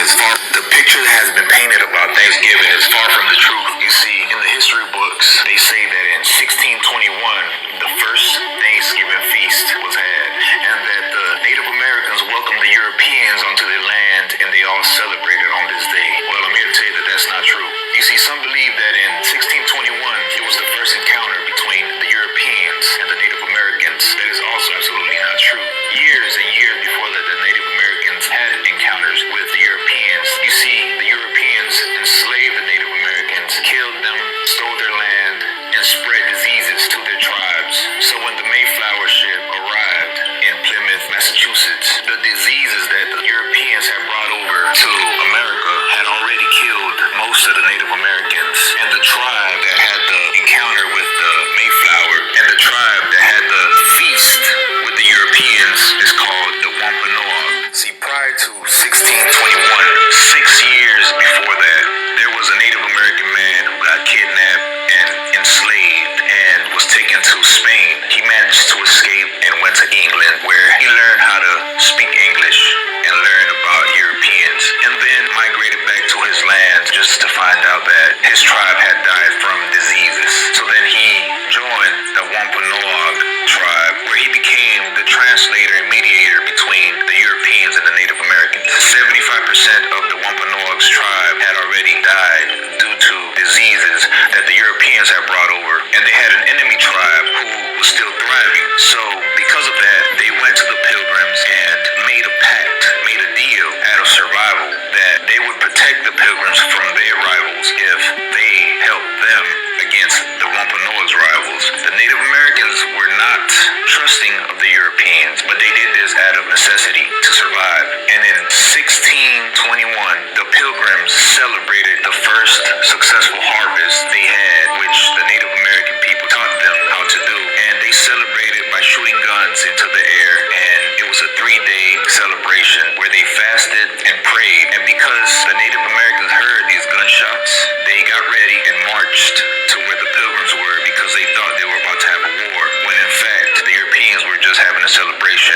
is far. The picture that has been painted about Thanksgiving is far from the truth. You see, in the history books, they say that in 1621, the first Thanksgiving feast was had, and that the Native Americans welcomed the Europeans onto their land, and they all celebrated on this day. Well, I'm here to tell you that that's not true. You see, some believe that in 1621, it was the first encounter between the Europeans and the Native Americans. That is also absolutely not true. Years and years before that, the Native Americans had encounters with the Europeans. You see, the Europeans enslaved the Native Americans, killed them, stole their land, and spread diseases to their tribes. So when the Mayflower ship arrived in Plymouth, Massachusetts, the diseases that the Europeans had brought over to America had already killed most of the Native Americans. And the tribe that had the encounter with the Mayflower and the tribe that had the feast with the Europeans is called the Wampanoag. See, prior to 1621, 6 years before that, there was a Native American man who got kidnapped and enslaved and was taken to Spain. He managed to escape and went to England, where he learned how to speak English and learn about Europeans, and then migrated back to his land just to find out that his tribe had died from diseases. So then he joined the Wampanoag tribe, where he became the translator and mediator between the Europeans and the Native Americans. 75% of the Wampanoag's tribe had already died due to diseases that the Europeans had brought over, and they had an enemy tribe who was still thriving. So because of that, they went to the Pilgrims and made a pact, made a deal out of survival, that they would protect the Pilgrims from their rivals if they helped them against the Wampanoag's rivals. The Native Americans were not trusting of the Europeans, but they did this out of necessity to survive. And in 1621, the Pilgrims celebrated the first successful harvest they had, which the Native American people taught them how to do. And they celebrated by shooting guns into the air, and it was a 3-day celebration where they fasted and prayed. And because the Native Americans heard these gunshots, they got ready and marched to where the Pilgrims were, because they thought they were about to have a war, when in fact the Europeans were just having a celebration.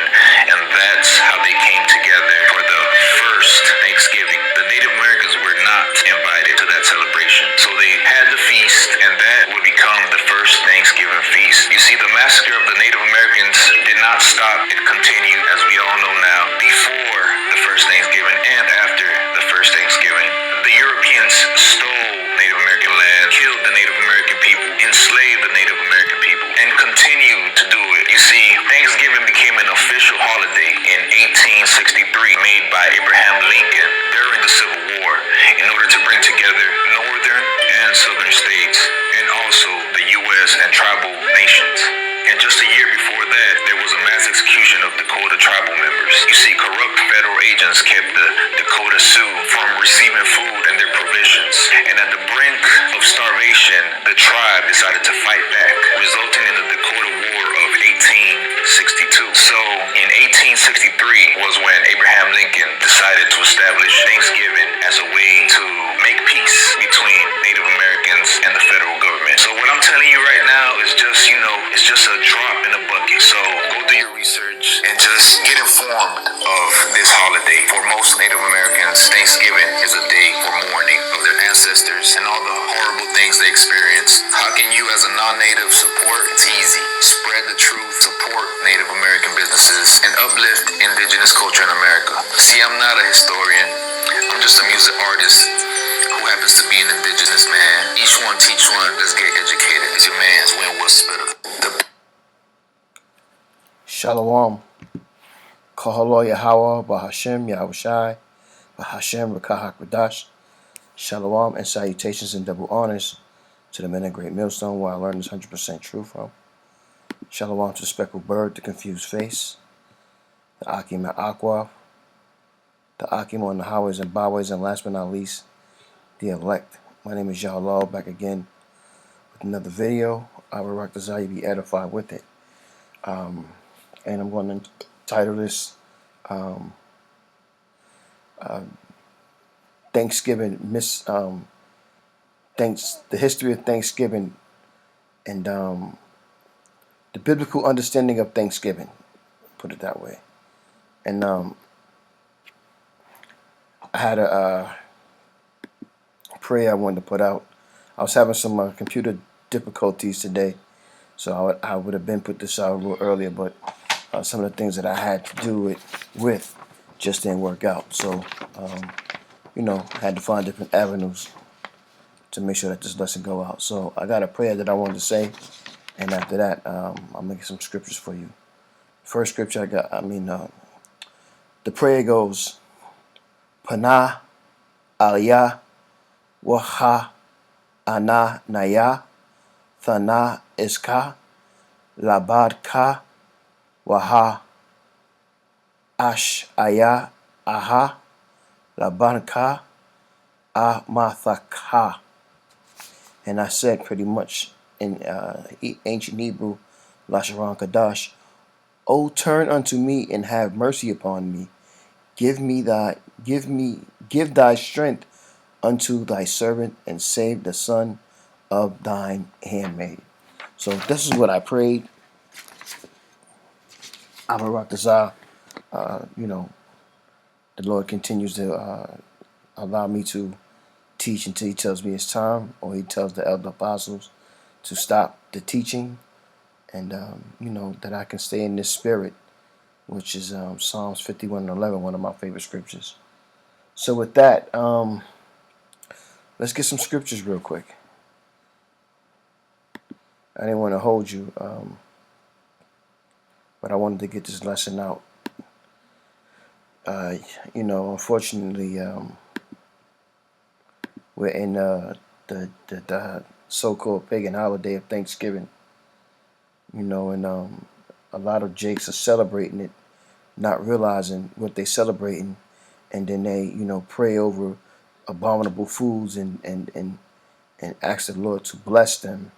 And that's how they came together for the first Thanksgiving. The Native Americans were not invited to that celebration, so they had the feast, and that would become the first Thanksgiving feast. You see, the massacre of the Native Americans did not stop. It continued, as we all know now, before the first Thanksgiving and after the first Thanksgiving. The Europeans stole Native American land, killed the Native American people, enslaved the Native American people, and continued to do it. You see, Thanksgiving became an official holiday in 1863, made by Abraham Lincoln during the Civil War, in order to bring together northern and southern states, and also the U.S. and tribal nations. And just a year before that, there was a mass execution of Dakota tribal members. You see, corrupt federal agents kept the Dakota Sioux from receiving food and their provisions. And at the brink of starvation, the tribe decided to fight back, resulting in the Dakota War of 1862. So in 1863 was when Abraham Lincoln decided to establish Thanksgiving as a way to make peace between Native Americans and the federal government. So what I'm telling you right now is just, it's just a drop in the bucket. So go do your research and just get informed of this holiday. For most Native Americans, Thanksgiving is a day for mourning of their ancestors and all the horrible things they experienced. How can you as a non-native support? It's easy. Spread the truth, support Native American businesses, and uplift indigenous culture in America. See, I'm not a historian. I'm just a music artist who happens to be an indigenous man. Each one teach one. Let's get educated. It's your man's Winwood Spitter. Shalom. Kahalo Yahweh, Bahashem Yahushai, Bahashem Rakahak Radash. Shalom and salutations and double honors to the men of Great Millstone, where I learned this 100% truth from. Shalom to the speckled bird, the confused face, the Akim at Aqua, the Akim on the highways and byways, and last but not least, the elect. My name is Yahweh, back again with another video. I would rock desire you be edified with it. And I'm going to title this Thanksgiving, the history of Thanksgiving, and the biblical understanding of Thanksgiving, put it that way. And I had a prayer I wanted to put out. I was having some computer difficulties today, so I would have been put this out a little earlier, but some of the things that I had to do it with just didn't work out. So, I had to find different avenues to make sure that this lesson go out. So I got a prayer that I wanted to say, and after that, I'll make some scriptures for you. First scripture the prayer goes, Pana Aliyah Waha Ana Naya Thana Iska Labadka Waha Ash Aya Aha Labanka Amathaka. And I said pretty much in ancient Hebrew, Lasharon Kadash, O turn unto me and have mercy upon me. Give thy strength unto thy servant and save the son of thine handmaid. So this is what I prayed. Abarakazah, the Lord continues to allow me to teach until he tells me it's time, or he tells the elder apostles to stop the teaching, and that I can stay in this spirit, which is Psalms 51:11, one of my favorite scriptures. So with that, let's get some scriptures real quick. I didn't want to hold you, but I wanted to get this lesson out. Unfortunately, we're in the so-called pagan holiday of Thanksgiving. And a lot of jakes are celebrating it, not realizing what they're celebrating, and then they pray over abominable foods and ask the Lord to bless them,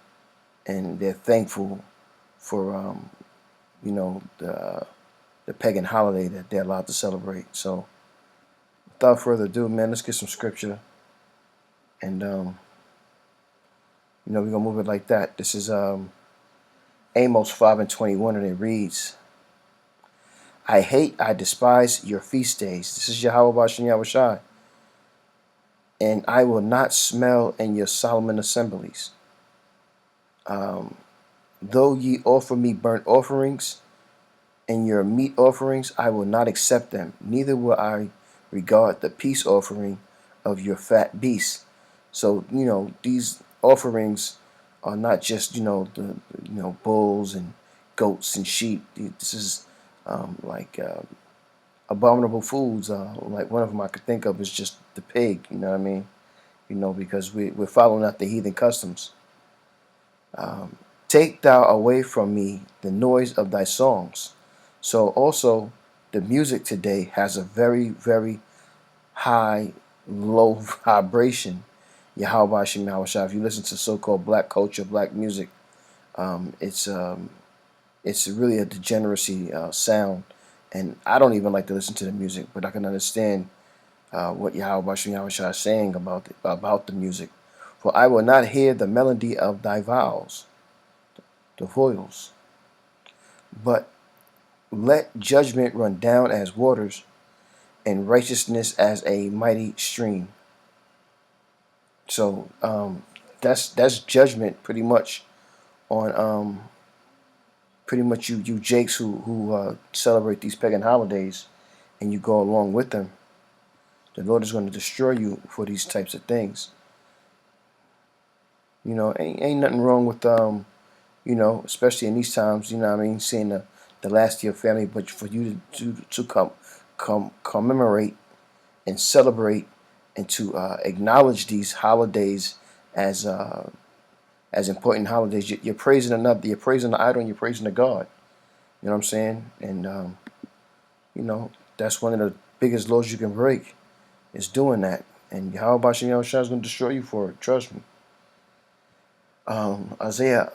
and they're thankful for the pagan holiday that they're allowed to celebrate. So without further ado, man, let's get some scripture, and we're gonna move it like that. This is Amos 5:21, and it reads, I despise your feast days. This is Yahweh Bashem Yahushai. And I will not smell in your solemn assemblies. Though ye offer me burnt offerings and your meat offerings, I will not accept them. Neither will I regard the peace offering of your fat beasts. So, these offerings are not just, the bulls and goats and sheep. This is abominable foods. Like one of them I could think of is just the pig. You know what I mean? Because we're following out the heathen customs. Take thou away from me the noise of thy songs. So also, the music today has a very, very high, low vibration. Yahweh Shem Yahushua. If you listen to so-called black culture, black music, it's really a degeneracy sound. And I don't even like to listen to the music, but I can understand what Yahweh Shem Yahushua is saying about the music. For I will not hear the melody of thy vows, the voiles, but let judgment run down as waters, and righteousness as a mighty stream. So that's judgment pretty much on you jakes who celebrate these pagan holidays, and you go along with them. The Lord is going to destroy you for these types of things. Ain't nothing wrong with especially in these times, seeing the last of your family, but for you to commemorate and celebrate and to acknowledge these holidays as important holidays. You're praising another, you're praising the idol, and you're praising the God. You know what I'm saying? And that's one of the biggest laws you can break, is doing that. And Yahweh Bashem Yahushua is going to destroy you for it. Trust me. Isaiah,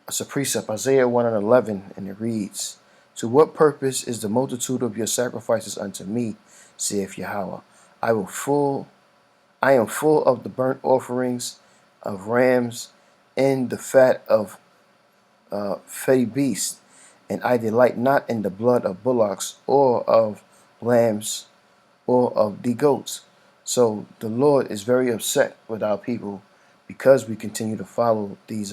it's a precept, Isaiah 1:11, and it reads, To what purpose is the multitude of your sacrifices unto me, saith Yahweh? I am full of the burnt offerings of rams and the fat of fatty beasts, and I delight not in the blood of bullocks or of lambs or of the goats. So the Lord is very upset with our people because we continue to follow these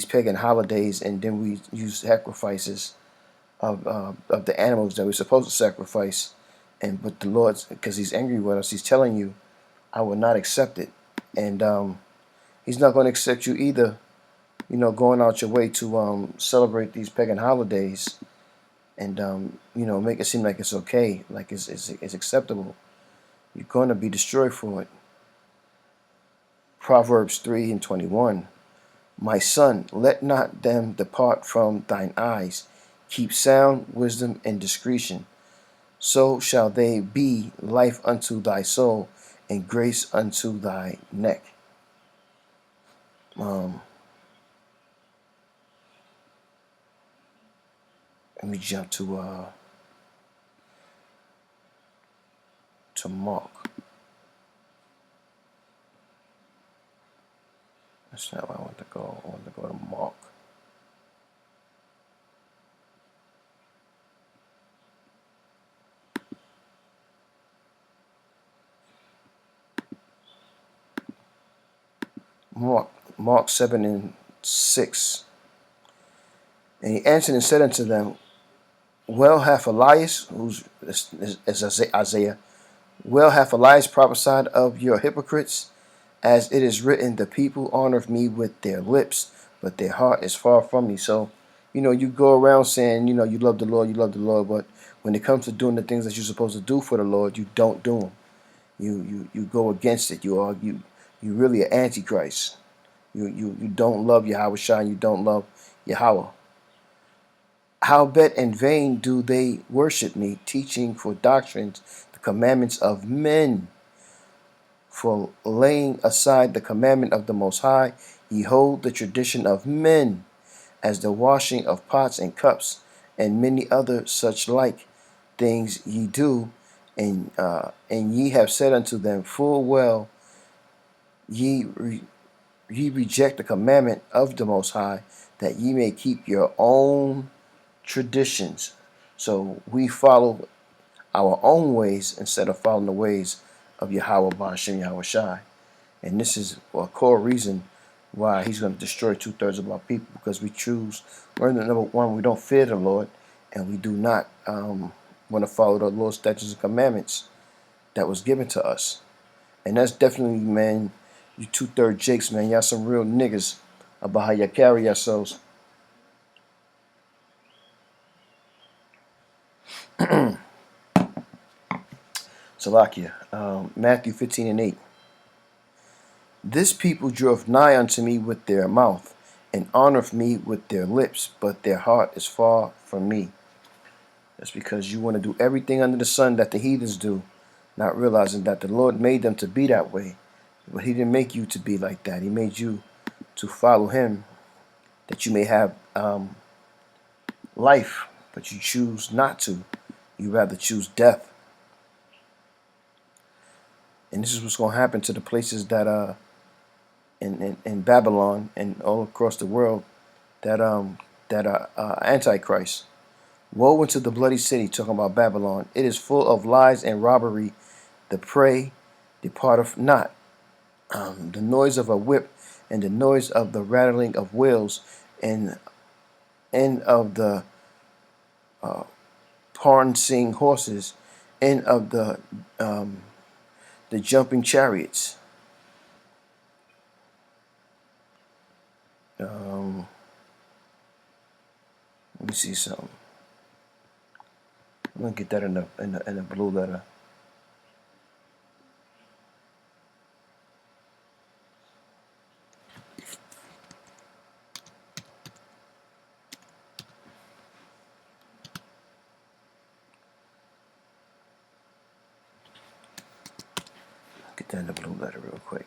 pagan holidays, and then we use sacrifices of the animals that we're supposed to sacrifice. And but the Lord, because He's angry with us, He's telling you, I will not accept it, and He's not going to accept you either. Going out your way to celebrate these pagan holidays and make it seem like it's okay, like it's acceptable. You're going to be destroyed for it. Proverbs 3:21. My son, let not them depart from thine eyes. Keep sound wisdom and discretion. So shall they be life unto thy soul and grace unto thy neck. Um, Let me jump to Mark. That's not where I want to go. I want to go to Mark. Mark 7:6. And he answered and said unto them, Well hath Elias, who's is Isaiah, well hath Elias prophesied of your hypocrites, as it is written, the people honor me with their lips, but their heart is far from me. So, you go around saying, you love the Lord, but when it comes to doing the things that you're supposed to do for the Lord, you don't do them. You go against it. You really an antichrist. You don't love Yahweh Shai, you don't love Yahweh. Howbeit in vain do they worship me, teaching for doctrines the commandments of men. For laying aside the commandment of the Most High, ye hold the tradition of men, as the washing of pots and cups, and many other such like things ye do, and ye have said unto them full well, ye reject the commandment of the Most High, that ye may keep your own traditions. So we follow our own ways instead of following the ways of Yahweh Ba'ashem Yahweh Shai. And this is a core reason why He's going to destroy 2/3 of our people, because we choose, number one, we don't fear the Lord, and we do not want to follow the Lord's statutes and commandments that was given to us. And that's definitely, man, you 2/3 Jakes, man, y'all some real niggas about how you carry yourselves. Salakia, Matthew 15:8. This people draweth nigh unto me with their mouth, and honoreth me with their lips, but their heart is far from me. That's because you want to do everything under the sun that the heathens do, not realizing that the Lord made them to be that way. But He didn't make you to be like that. He made you to follow Him, that you may have life, but you choose not to. You rather choose death. And this is what's going to happen to the places that in Babylon and all across the world that are Antichrist. Woe unto the bloody city, talking about Babylon. It is full of lies and robbery. The prey departeth not. The noise of a whip and the noise of the rattling of wheels and of the prancing horses and of the jumping chariots. Let me see something. I'm gonna get that in the blue letter. Get that in the blue letter real quick.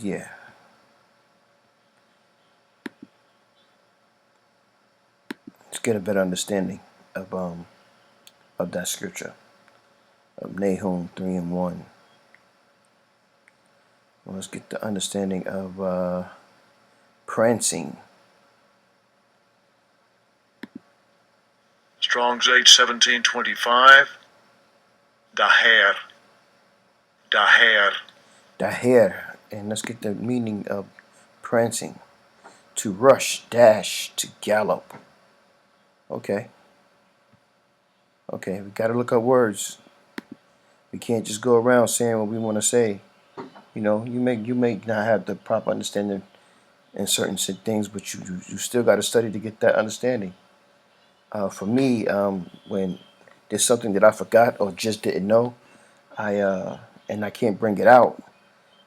Yeah. Let's get a better understanding of that scripture of Nahum 3:1. Well, let's get the understanding of prancing. Strong's H 1725. Daher. Daher. Daher. And let's get the meaning of prancing. To rush, dash, to gallop. Okay. Okay, we gotta look up words. We can't just go around saying what we want to say. You know, you may not have the proper understanding in certain things, but you still got to study to get that understanding. For me, when there's something that I forgot or just didn't know, and I can't bring it out,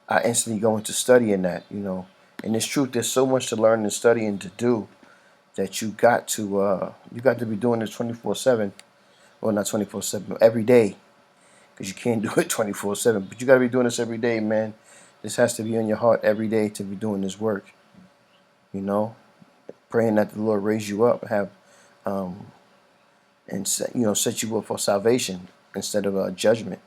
I instantly go into studying that. You know, and it's truth. There's so much to learn and study and to do that you got to be doing this 24/7. Well, not 24/7, every day, because you can't do it 24/7. But you got to be doing this every day, man. This has to be on your heart every day to be doing this work. You know, praying that the Lord raise you up, have um, and set you up for salvation instead of judgment.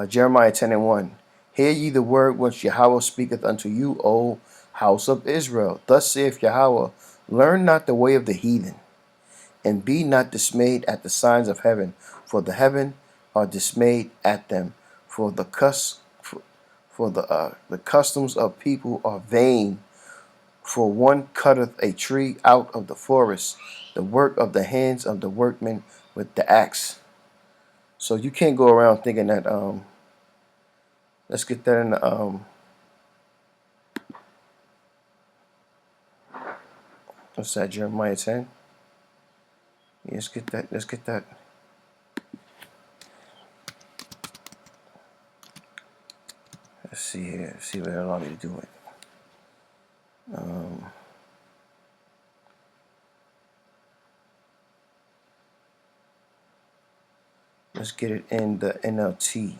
Jeremiah 10:1. Hear ye the word which Yahweh speaketh unto you, O house of Israel. Thus saith Yahweh, learn not the way of the heathen, and be not dismayed at the signs of heaven, for the heaven are dismayed at them. For the customs of people are vain. For one cutteth a tree out of the forest, the work of the hands of the workmen with the axe. So you can't go around thinking that let's get that in the what's that, Jeremiah 10? Yeah, let's get that. Let's see here. Let's see what it allow me to do it. Let's get it in the NLT.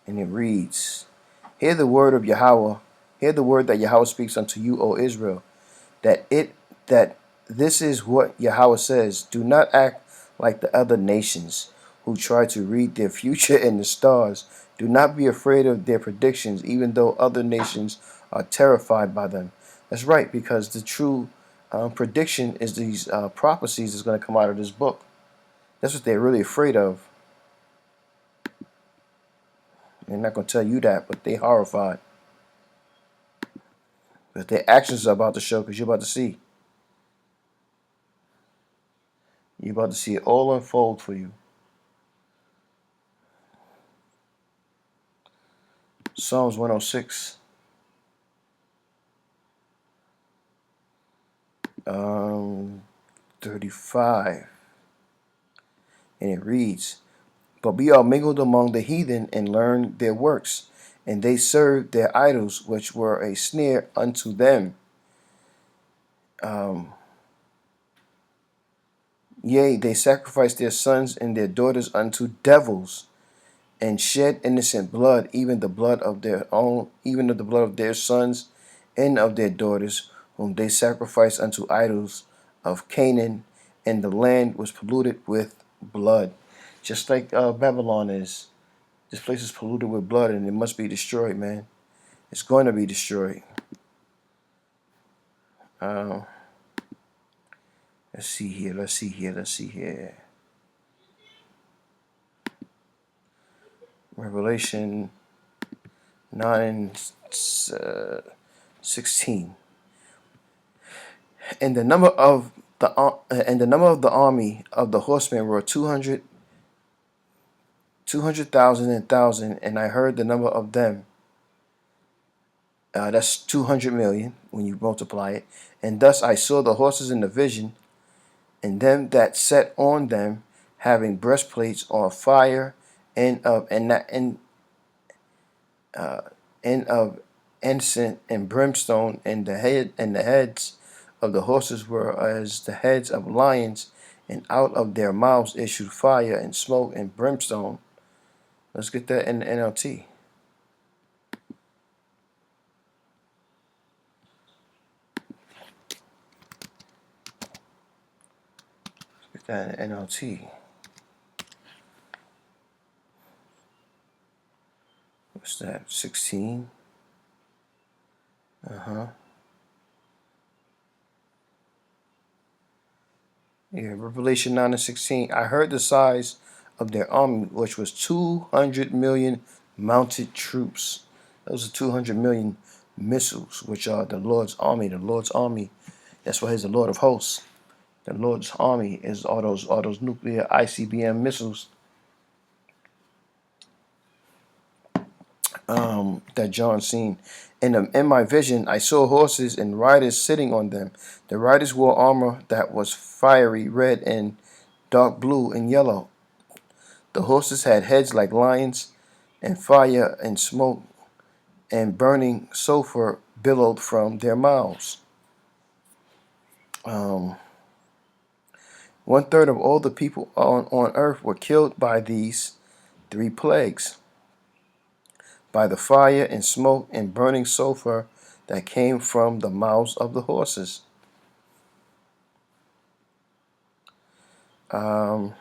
And it reads, hear the word of Yahweh, hear the word that Yahweh speaks unto you, O Israel, that this is what Yahweh says. Do not act like the other nations who try to read their future in the stars. Do not be afraid of their predictions, even though other nations are terrified by them. That's right, because the true prediction is these prophecies that's going to come out of this book. That's what they're really afraid of. They're not going to tell you that, but they're horrified. But their actions are about to show, because you're about to see. You're about to see it all unfold for you. Psalms 106. 35. And it reads, but we are mingled among the heathen and learned their works, and they served their idols, which were a snare unto them. Yea, they sacrificed their sons and their daughters unto devils, and shed innocent blood, even the blood of their own, even of the blood of their sons and of their daughters, whom they sacrificed unto idols of Canaan, and the land was polluted with blood. Just like Babylon is. This place is polluted with blood, and it must be destroyed, man. It's going to be destroyed. Uh, let's see here. Let's see here. Let's see here. Revelation 9:16. And the number of the army of the horsemen were 200,000 and thousand, and I heard the number of them. That's 200 million when you multiply it. And thus I saw the horses in the vision, and them that sat on them, having breastplates on fire, and of incense and brimstone, and the heads of the horses were as the heads of lions, and out of their mouths issued fire and smoke and brimstone. Let's get that in the NLT. Let's get that in NLT. What's that? 16. Yeah, Revelation 9 and 16. I heard the size of their army, which was 200 million mounted troops. Those are 200 million missiles, which are the Lord's army. The Lord's army, that's why he's the Lord of hosts. The Lord's army is all those nuclear ICBM missiles that John seen. In my vision, I saw horses and riders sitting on them. The riders wore armor that was fiery red and dark blue and yellow. The horses had heads like lions, and fire and smoke and burning sulfur billowed from their mouths. Um, 1/3 of all the people on earth were killed by these three plagues, by the fire and smoke and burning sulfur that came from the mouths of the horses. Um,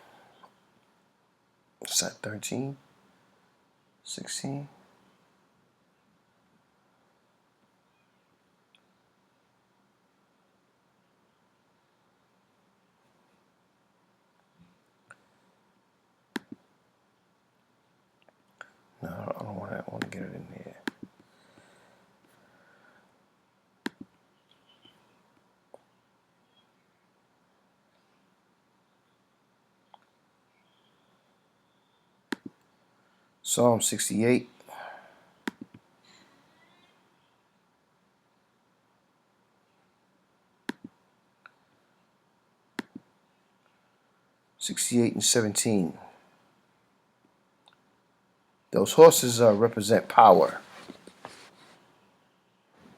what's that, 13? 16? No, I don't want to. I want to get it in here. Psalm 68. 68 and 17. Those horses represent power.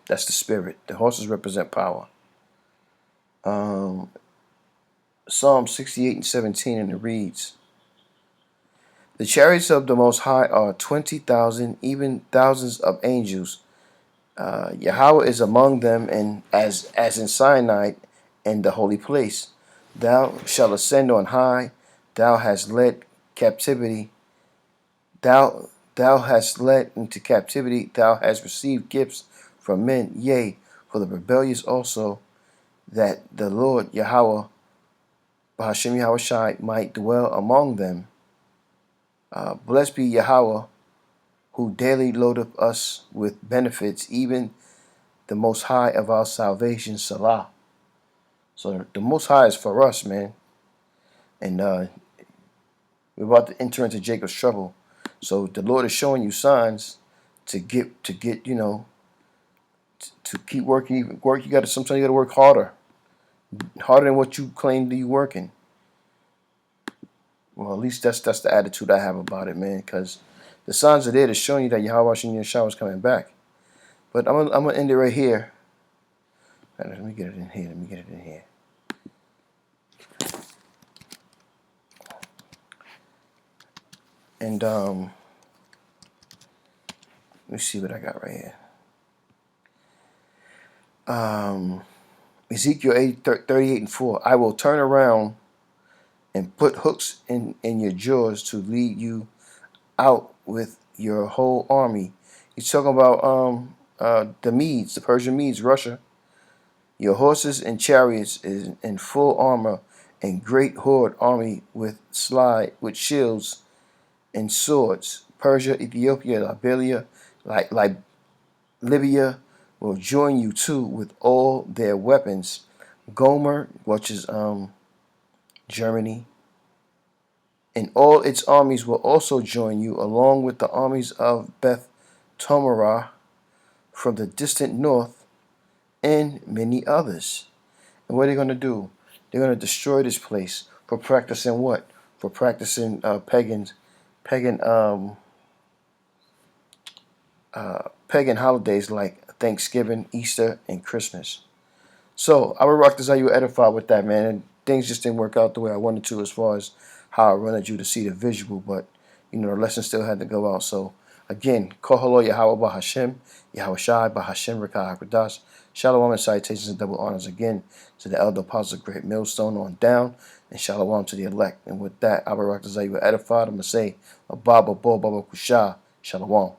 That's the spirit. The horses represent power. Um, Psalm 68 and 17, and it reads, the chariots of the Most High are 20,000, even thousands of angels. Yahweh is among them, and as in Sinai and the holy place. Thou shalt ascend on high. Thou hast led captivity. Thou hast led into captivity. Thou hast received gifts from men. Yea, for the rebellious also, that the Lord Yahweh, Bahashem Yahushai, might dwell among them. Blessed be Yahweh, who daily loadeth us with benefits, even the Most High of our salvation, Salah. So the Most High is for us, man. And we're about to enter into Jacob's trouble. So the Lord is showing you signs to get to keep working. Work. You got to sometimes you got to work harder than what you claim to be working. Well, at least that's the attitude I have about it, man. Because the signs are there to show you that Yahweh Shah is coming back. But I'm gonna end it right here. Let me get it in here. And let me see what I got right here. Ezekiel 38 and 4. I will turn around and put hooks in your jaws to lead you out with your whole army. He's talking about the Medes, the Persian Medes, Russia. Your horses and chariots is in full armor, and great horde army with shields and swords. Persia, Ethiopia, Libya will join you too with all their weapons. Gomer, which is Germany, and all its armies will also join you, along with the armies of Beth Tomarah from the distant north, and many others. And what are they going to do? They're going to destroy this place for practicing what? For practicing pagan pagan holidays like Thanksgiving, Easter, and Christmas. So I would rock this how you edify with that, man. And things just didn't work out the way I wanted to as far as how I wanted you to see the visual, but the lesson still had to go out. So again, Kohalo Yahweh Bahashem, Yahweh Shai Bahashem Rekah HaKadosh. Shalom and salutations and double honors again to the elder apostle Great Millstone on down, and shalom to the elect. And with that, I would rock this how you edified. I'm going to say, Abba Bo Baba Kusha, Shalom.